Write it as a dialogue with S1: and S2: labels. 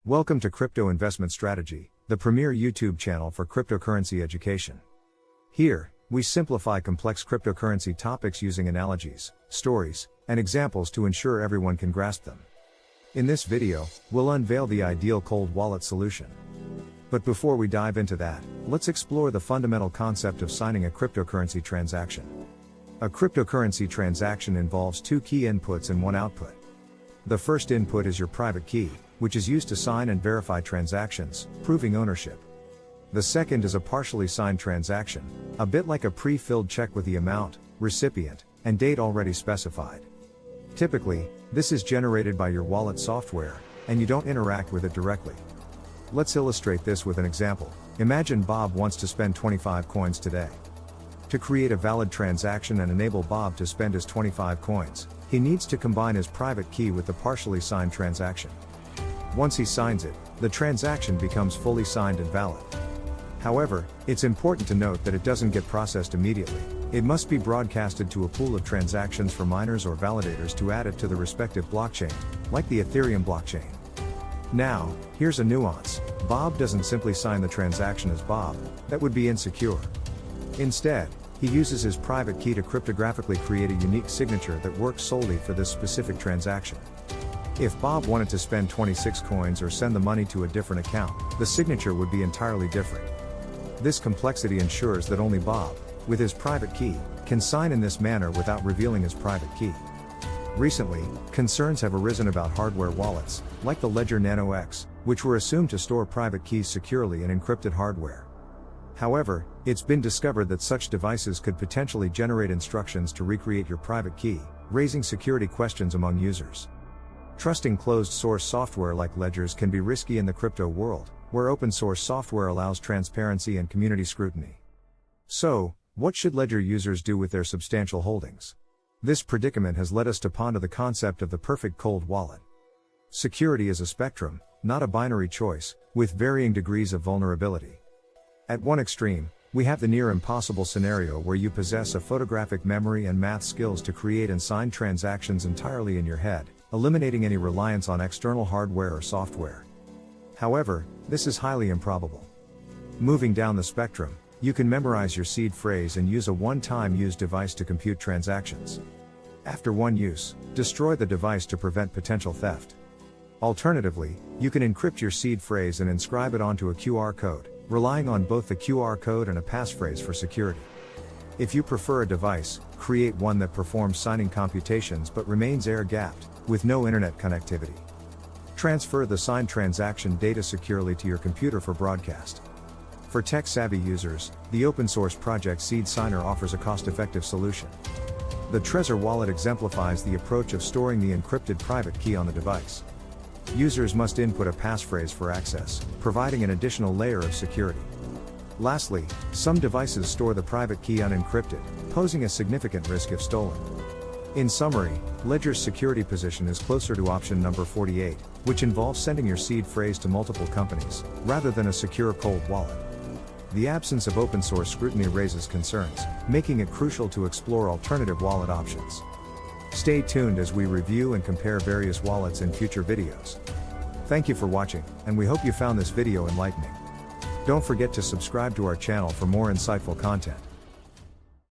S1: Welcome to Crypto Investment Strategy, the premier YouTube channel for cryptocurrency education. Here, we simplify complex cryptocurrency topics using analogies, stories, and examples to ensure everyone can grasp them. In this video, we'll unveil the ideal cold wallet solution. But before we dive into that, let's explore the fundamental concept of signing a cryptocurrency transaction. A cryptocurrency transaction involves two key inputs and one output. The first input is your private key, which is used to sign and verify transactions, proving ownership. The second is a partially signed transaction, a bit like a pre-filled check with the amount, recipient, and date already specified. Typically, this is generated by your wallet software, and you don't interact with it directly. Let's illustrate this with an example. Imagine Bob wants to spend 25 coins today. To create a valid transaction and enable Bob to spend his 25 coins, he needs to combine his private key with the partially signed transaction. Once he signs it, the transaction becomes fully signed and valid. However, it's important to note that it doesn't get processed immediately. It must be broadcasted to a pool of transactions for miners or validators to add it to the respective blockchain, like the Ethereum blockchain. Now, here's a nuance. Bob doesn't simply sign the transaction as Bob, that would be insecure. Instead, he uses his private key to cryptographically create a unique signature that works solely for this specific transaction. If Bob wanted to spend 26 coins or send the money to a different account, the signature would be entirely different. This complexity ensures that only Bob, with his private key, can sign in this manner without revealing his private key. Recently, concerns have arisen about hardware wallets, like the Ledger Nano X, which were assumed to store private keys securely in encrypted hardware. However, it's been discovered that such devices could potentially generate instructions to recreate your private key, raising security questions among users. Trusting closed-source software like ledgers can be risky in the crypto world, where open-source software allows transparency and community scrutiny. So, what should ledger users do with their substantial holdings? This predicament has led us to ponder the concept of the perfect cold wallet. Security is a spectrum, not a binary choice, with varying degrees of vulnerability. At one extreme, we have the near impossible scenario where you possess a photographic memory and math skills to create and sign transactions entirely in your head, eliminating any reliance on external hardware or software. However, this is highly improbable. Moving down the spectrum, you can memorize your seed phrase and use a one-time use device to compute transactions. After one use, destroy the device to prevent potential theft. Alternatively, you can encrypt your seed phrase and inscribe it onto a QR code, relying on both the QR code and a passphrase for security. If you prefer a device, create one that performs signing computations but remains air-gapped, with no internet connectivity. Transfer the signed transaction data securely to your computer for broadcast. For tech-savvy users, the open-source project Seed Signer offers a cost-effective solution. The Trezor wallet exemplifies the approach of storing the encrypted private key on the device. Users must input a passphrase for access, providing an additional layer of security. Lastly, some devices store the private key unencrypted, posing a significant risk if stolen. In summary, Ledger's security position is closer to option number 48, which involves sending your seed phrase to multiple companies, rather than a secure cold wallet. The absence of open-source scrutiny raises concerns, making it crucial to explore alternative wallet options. Stay tuned as we review and compare various wallets in future videos. Thank you for watching, and we hope you found this video enlightening. Don't forget to subscribe to our channel for more insightful content.